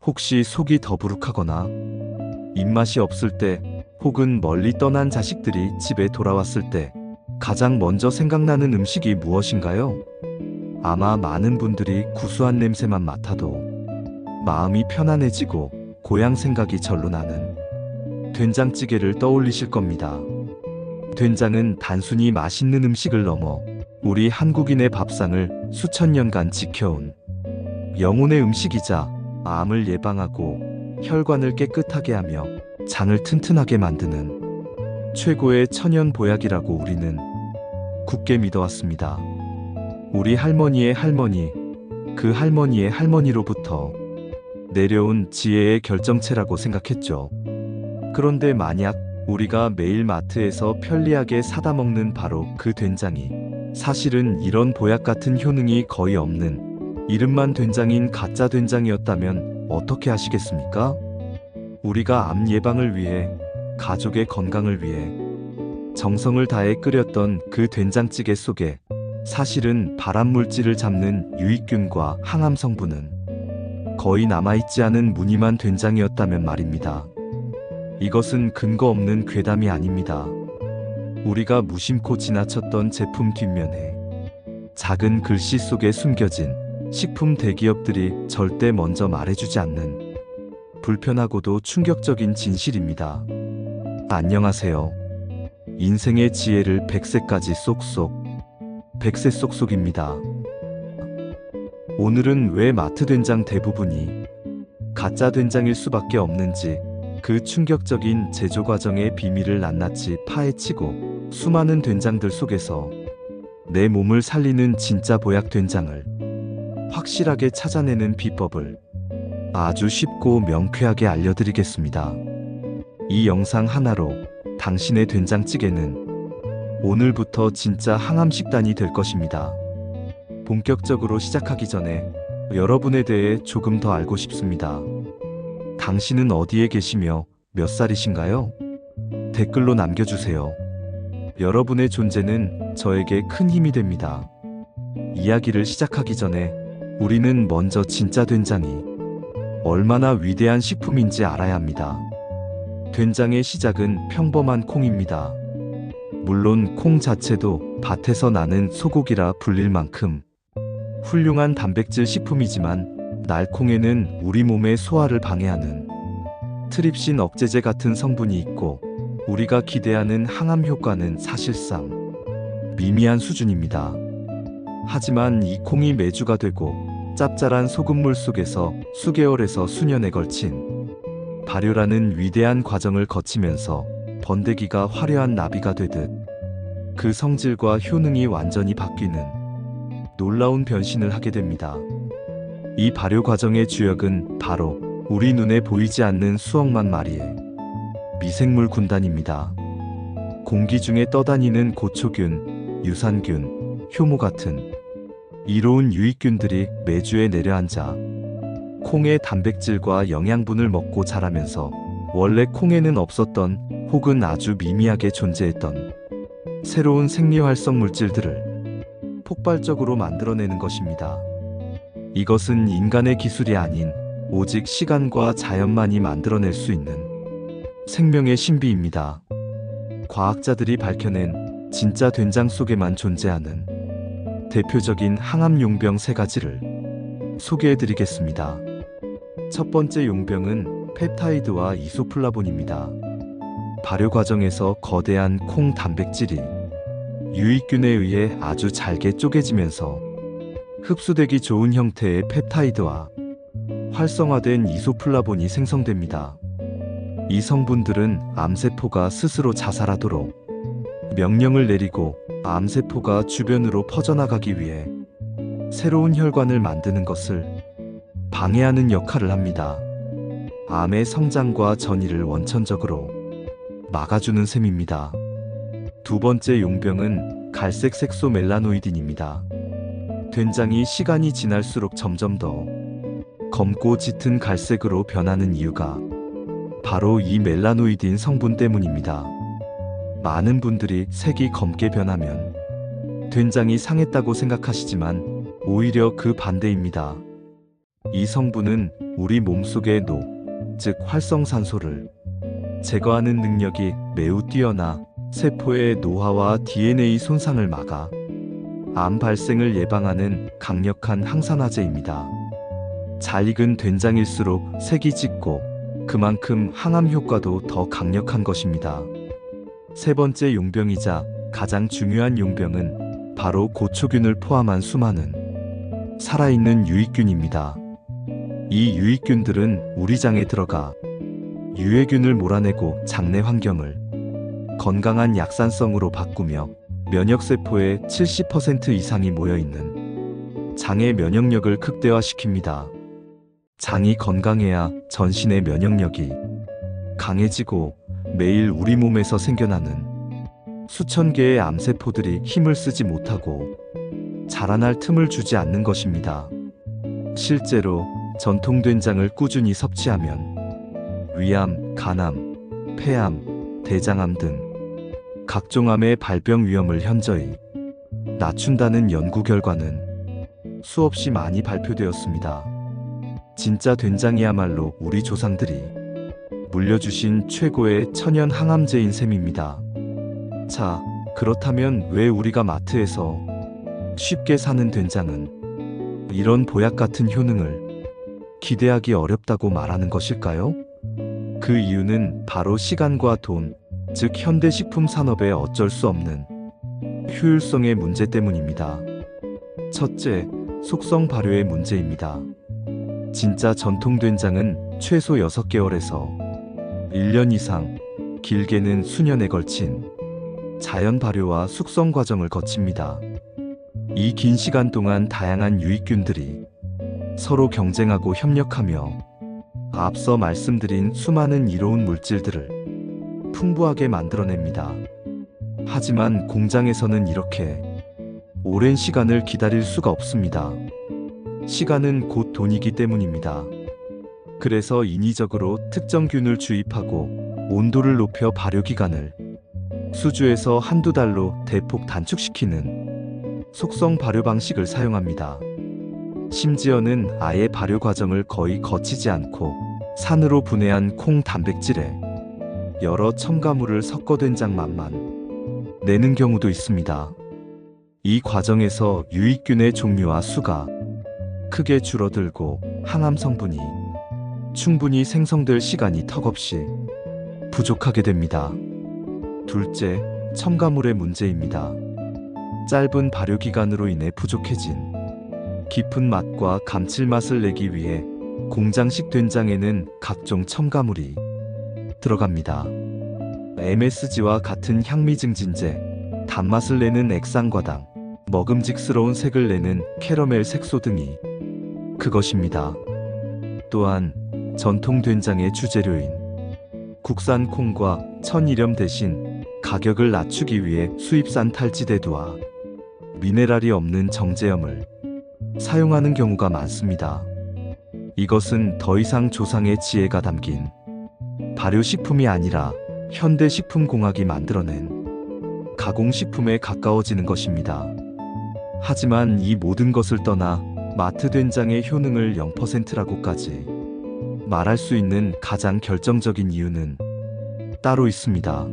혹시 속이 더부룩하거나 입맛이 없을 때, 혹은 멀리 떠난 자식들이 집에 돌아왔을 때 가장 먼저 생각나는 음식이 무엇인가요? 아마 많은 분들이 구수한 냄새만 맡아도 마음이 편안해지고 고향 생각이 절로 나는 된장찌개를 떠올리실 겁니다. 된장은 단순히 맛있는 음식을 넘어 우리 한국인의 밥상을 수천 년간 지켜온 영혼의 음식이자 암을 예방하고 혈관을 깨끗하게 하며 장을 튼튼하게 만드는 최고의 천연 보약이라고 우리는 굳게 믿어왔습니다. 우리 할머니의 할머니, 그 할머니의 할머니로부터 내려온 지혜의 결정체라고 생각했죠. 그런데 만약 우리가 매일 마트에서 편리하게 사다 먹는 바로 그 된장이 사실은 이런 보약 같은 효능이 거의 없는 이름만 된장인 가짜 된장이었다면 어떻게 하시겠습니까? 우리가 암 예방을 위해, 가족의 건강을 위해 정성을 다해 끓였던 그 된장찌개 속에 사실은 발암물질을 잡는 유익균과 항암 성분은 거의 남아있지 않은 무늬만 된장이었다면 말입니다. 이것은 근거 없는 괴담이 아닙니다. 우리가 무심코 지나쳤던 제품 뒷면에 작은 글씨 속에 숨겨진 식품 대기업들이 절대 먼저 말해주지 않는 불편하고도 충격적인 진실입니다. 안녕하세요. 인생의 지혜를 100세까지 쏙쏙, 100세 쏙쏙입니다. 오늘은 왜 마트 된장 대부분이 가짜 된장일 수밖에 없는지, 그 충격적인 제조 과정의 비밀을 낱낱이 파헤치고 수많은 된장들 속에서 내 몸을 살리는 진짜 보약 된장을 확실하게 찾아내는 비법을 아주 쉽고 명쾌하게 알려드리겠습니다. 이 영상 하나로 당신의 된장찌개는 오늘부터 진짜 항암식단이 될 것입니다. 본격적으로 시작하기 전에 여러분에 대해 조금 더 알고 싶습니다. 당신은 어디에 계시며 몇 살이신가요? 댓글로 남겨주세요. 여러분의 존재는 저에게 큰 힘이 됩니다. 이야기를 시작하기 전에 우리는 먼저 진짜 된장이 얼마나 위대한 식품인지 알아야 합니다. 된장의 시작은 평범한 콩입니다. 물론 콩 자체도 밭에서 나는 소고기라 불릴 만큼 훌륭한 단백질 식품이지만 날콩에는 우리 몸의 소화를 방해하는 트립신 억제제 같은 성분이 있고 우리가 기대하는 항암 효과는 사실상 미미한 수준입니다. 하지만 이 콩이 메주가 되고 짭짤한 소금물 속에서 수개월에서 수년에 걸친 발효라는 위대한 과정을 거치면서 번데기가 화려한 나비가 되듯 그 성질과 효능이 완전히 바뀌는 놀라운 변신을 하게 됩니다. 이 발효 과정의 주역은 바로 우리 눈에 보이지 않는 수억만 마리의 미생물 군단입니다. 공기 중에 떠다니는 고초균, 유산균, 효모 같은 이로운 유익균들이 메주에 내려앉아 콩의 단백질과 영양분을 먹고 자라면서 원래 콩에는 없었던 혹은 아주 미미하게 존재했던 새로운 생리활성 물질들을 폭발적으로 만들어내는 것입니다. 이것은 인간의 기술이 아닌 오직 시간과 자연만이 만들어낼 수 있는 생명의 신비입니다. 과학자들이 밝혀낸 진짜 된장 속에만 존재하는 대표적인 항암 용병 3가지를 소개해드리겠습니다. 첫 번째 용병은 펩타이드와 이소플라본입니다. 발효 과정에서 거대한 콩 단백질이 유익균에 의해 아주 잘게 쪼개지면서 흡수되기 좋은 형태의 펩타이드와 활성화된 이소플라본이 생성됩니다. 이 성분들은 암세포가 스스로 자살하도록 명령을 내리고 암세포가 주변으로 퍼져나가기 위해 새로운 혈관을 만드는 것을 방해하는 역할을 합니다. 암의 성장과 전이를 원천적으로 막아주는 셈입니다. 두 번째 용병은 갈색 색소 멜라노이딘입니다. 된장이 시간이 지날수록 점점 더 검고 짙은 갈색으로 변하는 이유가 바로 이 멜라노이딘 성분 때문입니다. 많은 분들이 색이 검게 변하면 된장이 상했다고 생각하시지만 오히려 그 반대입니다. 이 성분은 우리 몸속의 노, 즉 활성산소를 제거하는 능력이 매우 뛰어나 세포의 노화와 DNA 손상을 막아 암 발생을 예방하는 강력한 항산화제입니다. 잘 익은 된장일수록 색이 짙고 그만큼 항암 효과도 더 강력한 것입니다. 세 번째 용병이자 가장 중요한 용병은 바로 고초균을 포함한 수많은 살아있는 유익균입니다. 이 유익균들은 우리 장에 들어가 유해균을 몰아내고 장내 환경을 건강한 약산성으로 바꾸며 면역세포의 70% 이상이 모여있는 장의 면역력을 극대화시킵니다. 장이 건강해야 전신의 면역력이 강해지고 매일 우리 몸에서 생겨나는 수천 개의 암세포들이 힘을 쓰지 못하고 자라날 틈을 주지 않는 것입니다. 실제로 전통된장을 꾸준히 섭취하면 위암, 간암, 폐암, 대장암 등 각종 암의 발병 위험을 현저히 낮춘다는 연구 결과는 수없이 많이 발표되었습니다. 진짜 된장이야말로 우리 조상들이 물려주신 최고의 천연 항암제인 셈입니다. 자, 그렇다면 왜 우리가 마트에서 쉽게 사는 된장은 이런 보약 같은 효능을 기대하기 어렵다고 말하는 것일까요? 그 이유는 바로 시간과 돈, 즉 현대식품 산업의 어쩔 수 없는 효율성의 문제 때문입니다. 첫째, 속성 발효의 문제입니다. 진짜 전통 된장은 최소 6개월에서 1년 이상, 길게는 수년에 걸친 자연 발효와 숙성 과정을 거칩니다. 이 긴 시간 동안 다양한 유익균들이 서로 경쟁하고 협력하며 앞서 말씀드린 수많은 이로운 물질들을 풍부하게 만들어냅니다. 하지만 공장에서는 이렇게 오랜 시간을 기다릴 수가 없습니다. 시간은 곧 돈이기 때문입니다. 그래서 인위적으로 특정 균을 주입하고 온도를 높여 발효 기간을 수주에서 한두 달로 대폭 단축시키는 속성 발효 방식을 사용합니다. 심지어는 아예 발효 과정을 거의 거치지 않고 산으로 분해한 콩 단백질에 여러 첨가물을 섞어 된장 맛만 내는 경우도 있습니다. 이 과정에서 유익균의 종류와 수가 크게 줄어들고 항암 성분이 충분히 생성될 시간이 턱없이 부족하게 됩니다. 둘째, 첨가물의 문제입니다. 짧은 발효 기간으로 인해 부족해진 깊은 맛과 감칠맛을 내기 위해 공장식 된장에는 각종 첨가물이 들어갑니다. MSG와 같은 향미 증진제, 단맛을 내는 액상과당, 먹음직스러운 색을 내는 캐러멜 색소 등이 그것입니다. 또한 전통 된장의 주재료인 국산 콩과 천일염 대신 가격을 낮추기 위해 수입산 탈지대두와 미네랄이 없는 정제염을 사용하는 경우가 많습니다. 이것은 더 이상 조상의 지혜가 담긴 발효식품이 아니라 현대식품공학이 만들어낸 가공식품에 가까워지는 것입니다. 하지만 이 모든 것을 떠나 마트 된장의 효능을 0%라고까지 말할 수 있는 가장 결정적인 이유는 따로 있습니다.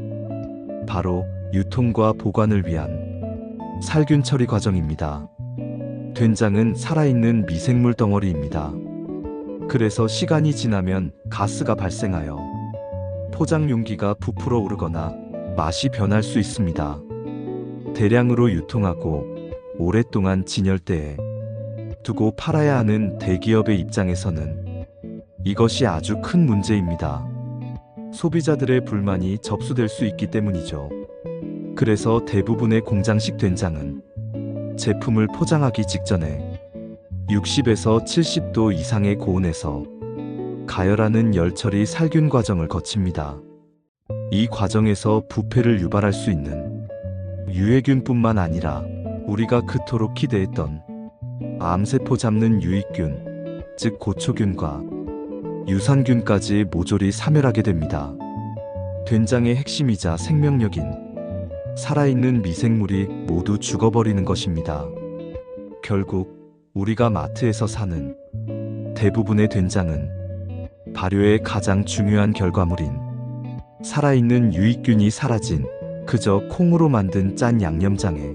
바로 유통과 보관을 위한 살균 처리 과정입니다. 된장은 살아있는 미생물 덩어리입니다. 그래서 시간이 지나면 가스가 발생하여 포장 용기가 부풀어 오르거나 맛이 변할 수 있습니다. 대량으로 유통하고 오랫동안 진열대에 두고 팔아야 하는 대기업의 입장에서는 이것이 아주 큰 문제입니다. 소비자들의 불만이 접수될 수 있기 때문이죠. 그래서 대부분의 공장식 된장은 제품을 포장하기 직전에 60에서 70도 이상의 고온에서 가열하는 열처리 살균 과정을 거칩니다. 이 과정에서 부패를 유발할 수 있는 유해균뿐만 아니라 우리가 그토록 기대했던 암세포 잡는 유익균, 즉 고초균과 유산균까지 모조리 사멸하게 됩니다. 된장의 핵심이자 생명력인 살아있는 미생물이 모두 죽어버리는 것입니다. 결국 우리가 마트에서 사는 대부분의 된장은 발효의 가장 중요한 결과물인 살아있는 유익균이 사라진 그저 콩으로 만든 짠 양념장에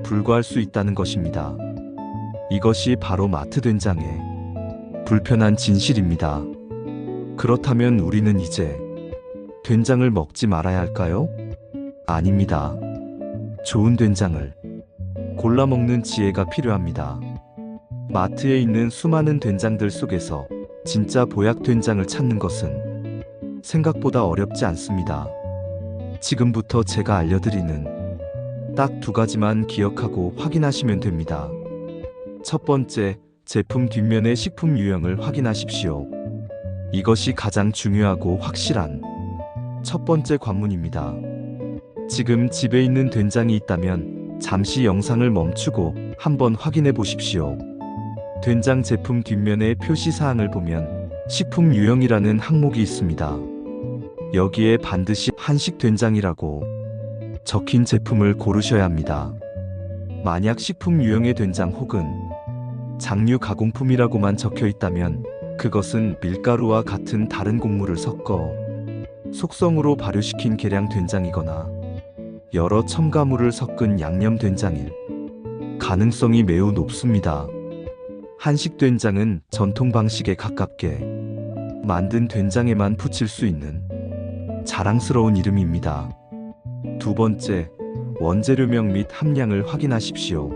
불과할 수 있다는 것입니다. 이것이 바로 마트 된장의 불편한 진실입니다. 그렇다면 우리는 이제 된장을 먹지 말아야 할까요? 아닙니다. 좋은 된장을 골라 먹는 지혜가 필요합니다. 마트에 있는 수많은 된장들 속에서 진짜 보약 된장을 찾는 것은 생각보다 어렵지 않습니다. 지금부터 제가 알려드리는 딱 2가지만 기억하고 확인하시면 됩니다. 첫 번째, 제품 뒷면의 식품 유형을 확인하십시오. 이것이 가장 중요하고 확실한 첫 번째 관문입니다. 지금 집에 있는 된장이 있다면 잠시 영상을 멈추고 한번 확인해 보십시오. 된장 제품 뒷면의 표시사항을 보면 식품 유형이라는 항목이 있습니다. 여기에 반드시 한식 된장이라고 적힌 제품을 고르셔야 합니다. 만약 식품 유형의 된장 혹은 장류 가공품이라고만 적혀 있다면 그것은 밀가루와 같은 다른 곡물을 섞어 속성으로 발효시킨 계량 된장이거나 여러 첨가물을 섞은 양념 된장일 가능성이 매우 높습니다. 한식 된장은 전통 방식에 가깝게 만든 된장에만 붙일 수 있는 자랑스러운 이름입니다. 두 번째, 원재료명 및 함량을 확인하십시오.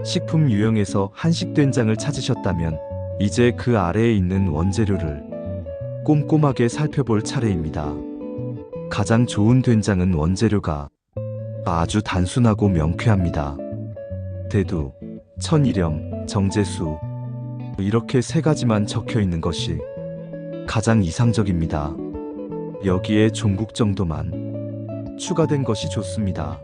식품 유형에서 한식 된장을 찾으셨다면 이제 그 아래에 있는 원재료를 꼼꼼하게 살펴볼 차례입니다. 가장 좋은 된장은 원재료가 아주 단순하고 명쾌합니다. 대두, 천일염, 정제수 이렇게 3가지만 적혀 있는 것이 가장 이상적입니다. 여기에 종국 정도만 추가된 것이 좋습니다.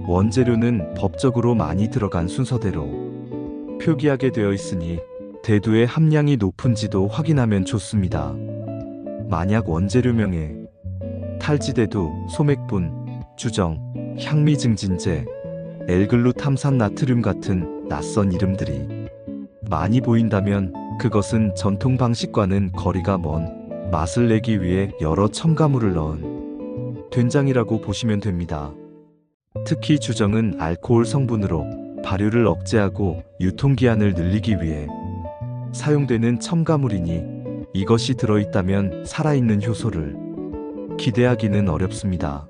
원재료는 법적으로 많이 들어간 순서대로 표기하게 되어 있으니 대두의 함량이 높은지도 확인하면 좋습니다. 만약 원재료명에 탈지대두, 소맥분, 주정, 향미증진제, L글루탐산 나트륨 같은 낯선 이름들이 많이 보인다면 그것은 전통 방식과는 거리가 먼 맛을 내기 위해 여러 첨가물을 넣은 된장이라고 보시면 됩니다. 특히 주정은 알코올 성분으로 발효를 억제하고 유통기한을 늘리기 위해 사용되는 첨가물이니 이것이 들어있다면 살아있는 효소를 기대하기는 어렵습니다.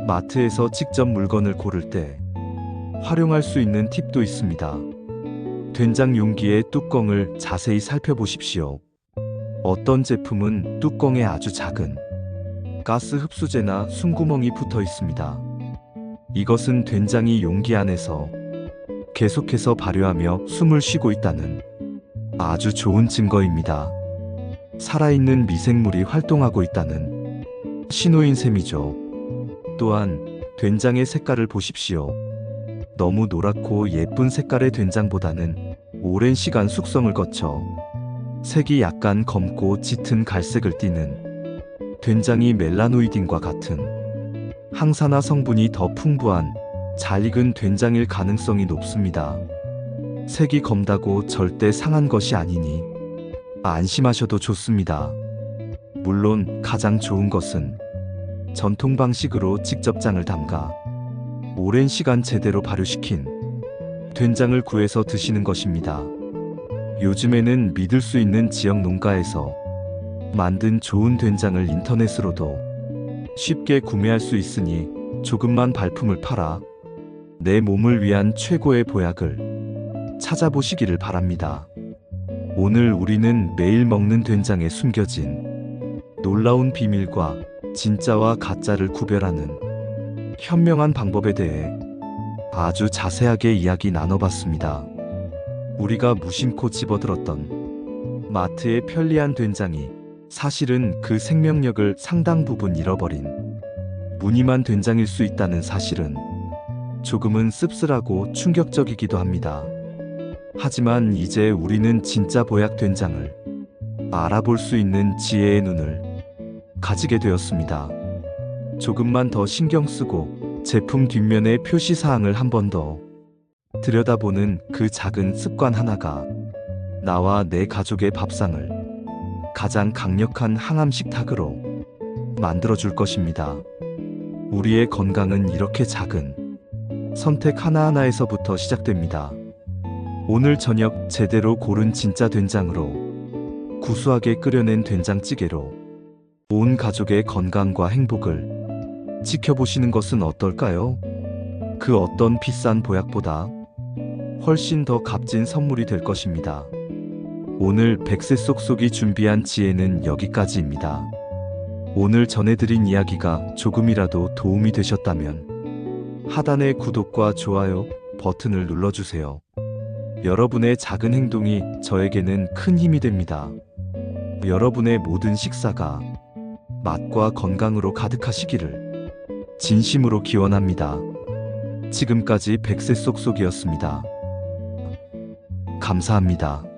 마트에서 직접 물건을 고를 때 활용할 수 있는 팁도 있습니다. 된장 용기의 뚜껑을 자세히 살펴보십시오. 어떤 제품은 뚜껑에 아주 작은 가스 흡수제나 숨구멍이 붙어 있습니다. 이것은 된장이 용기 안에서 계속해서 발효하며 숨을 쉬고 있다는 아주 좋은 증거입니다. 살아있는 미생물이 활동하고 있다는 신호인 셈이죠. 또한 된장의 색깔을 보십시오. 너무 노랗고 예쁜 색깔의 된장보다는 오랜 시간 숙성을 거쳐 색이 약간 검고 짙은 갈색을 띠는 된장이 멜라노이딘과 같은 항산화 성분이 더 풍부한 잘 익은 된장일 가능성이 높습니다. 색이 검다고 절대 상한 것이 아니니 안심하셔도 좋습니다. 물론 가장 좋은 것은 전통 방식으로 직접 장을 담가 오랜 시간 제대로 발효시킨 된장을 구해서 드시는 것입니다. 요즘에는 믿을 수 있는 지역 농가에서 만든 좋은 된장을 인터넷으로도 쉽게 구매할 수 있으니 조금만 발품을 팔아 내 몸을 위한 최고의 보약을 찾아보시기를 바랍니다. 오늘 우리는 매일 먹는 된장에 숨겨진 놀라운 비밀과 진짜와 가짜를 구별하는 현명한 방법에 대해 아주 자세하게 이야기 나눠봤습니다. 우리가 무심코 집어들었던 마트의 편리한 된장이 사실은 그 생명력을 상당 부분 잃어버린 무늬만 된장일 수 있다는 사실은 조금은 씁쓸하고 충격적이기도 합니다. 하지만 이제 우리는 진짜 보약 된장을 알아볼 수 있는 지혜의 눈을 가지게 되었습니다. 조금만 더 신경 쓰고 제품 뒷면의 표시사항을 한 번 더 들여다보는 그 작은 습관 하나가 나와 내 가족의 밥상을 가장 강력한 항암 식탁으로 만들어줄 것입니다. 우리의 건강은 이렇게 작은 선택 하나하나에서부터 시작됩니다. 오늘 저녁 제대로 고른 진짜 된장으로 구수하게 끓여낸 된장찌개로 온 가족의 건강과 행복을 지켜보시는 것은 어떨까요? 그 어떤 비싼 보약보다 훨씬 더 값진 선물이 될 것입니다. 오늘 백세 쏙쏙이 준비한 지혜는 여기까지입니다. 오늘 전해드린 이야기가 조금이라도 도움이 되셨다면 하단의 구독과 좋아요 버튼을 눌러주세요. 여러분의 작은 행동이 저에게는 큰 힘이 됩니다. 여러분의 모든 식사가 맛과 건강으로 가득하시기를 진심으로 기원합니다. 지금까지 백세 쏙쏙이었습니다. 감사합니다.